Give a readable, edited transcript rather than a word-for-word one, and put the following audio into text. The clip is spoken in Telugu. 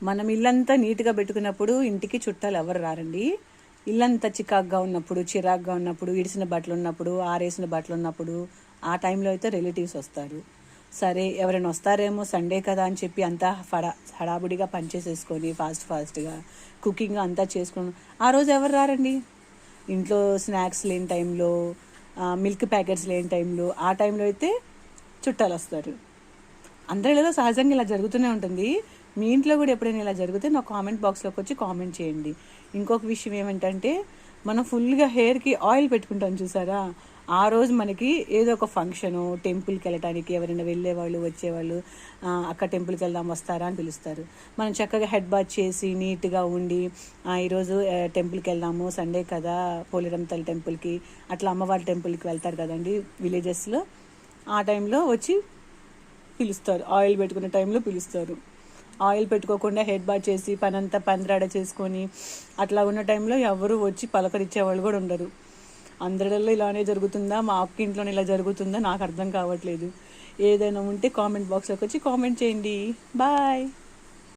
మనం ఇల్లంతా నీట్గా పెట్టుకున్నప్పుడు ఇంటికి చుట్టాలు ఎవరు రారండి. ఇల్లంతా చికాగ్గా ఉన్నప్పుడు, చిరాగ్గా ఉన్నప్పుడు, ఇడిసిన బట్టలు ఉన్నప్పుడు, ఆరేసిన బట్టలు ఉన్నప్పుడు, ఆ టైంలో అయితే రిలేటివ్స్ వస్తారు. సరే ఎవరైనా వస్తారేమో సండే కదా అని చెప్పి అంతా హడాబుడిగా పనిచేసేసుకొని ఫాస్ట్గా కుకింగ్ అంతా చేసుకొని ఆ రోజు ఎవరు రారండి. ఇంట్లో స్నాక్స్ లేని టైంలో, మిల్క్ ప్యాకెట్స్ లేని టైంలో, ఆ టైంలో అయితే చుట్టాలు వస్తారు. అందరిలో సహజంగా ఇలా జరుగుతూనే ఉంటుంది. మీ ఇంట్లో కూడా ఎప్పుడైనా ఇలా జరిగితే నా కామెంట్ బాక్స్లోకి వచ్చి కామెంట్ చేయండి. ఇంకొక విషయం ఏమిటంటే, మనం ఫుల్గా హెయిర్కి ఆయిల్ పెట్టుకుంటాం చూసారా, ఆ రోజు మనకి ఏదో ఒక ఫంక్షను, టెంపుల్కి వెళ్ళటానికి ఎవరైనా వెళ్ళేవాళ్ళు వచ్చేవాళ్ళు అక్క టెంపుల్కి వెళ్దాం వస్తారా అని పిలుస్తారు. మనం చక్కగా హెడ్ బాత్ చేసి నీట్గా ఉండి ఈరోజు టెంపుల్కి వెళ్దాము సండే కదా, పోలేరమ్మ తల్లి టెంపుల్కి, అట్లా అమ్మవారి టెంపుల్కి వెళ్తారు కదండి విలేజెస్లో. ఆ టైంలో వచ్చి పిలుస్తారు, ఆయిల్ పెట్టుకునే టైంలో పిలుస్తారు. ఆయిల్ పెట్టుకోకుండా హెడ్ బాత్ చేసి పనంతా పందిరాడ చేసుకొని అట్లా ఉన్న టైంలో ఎవరు వచ్చి పలకరించే వాళ్ళు కూడా ఉండరు. అందరిలో ఇలానే జరుగుతుందా, మా అక్క ఇంట్లోనే ఇలా జరుగుతుందా నాకు అర్థం కావట్లేదు. ఏదైనా ఉంటే కామెంట్ బాక్స్లోకి వచ్చి కామెంట్ చేయండి. బాయ్.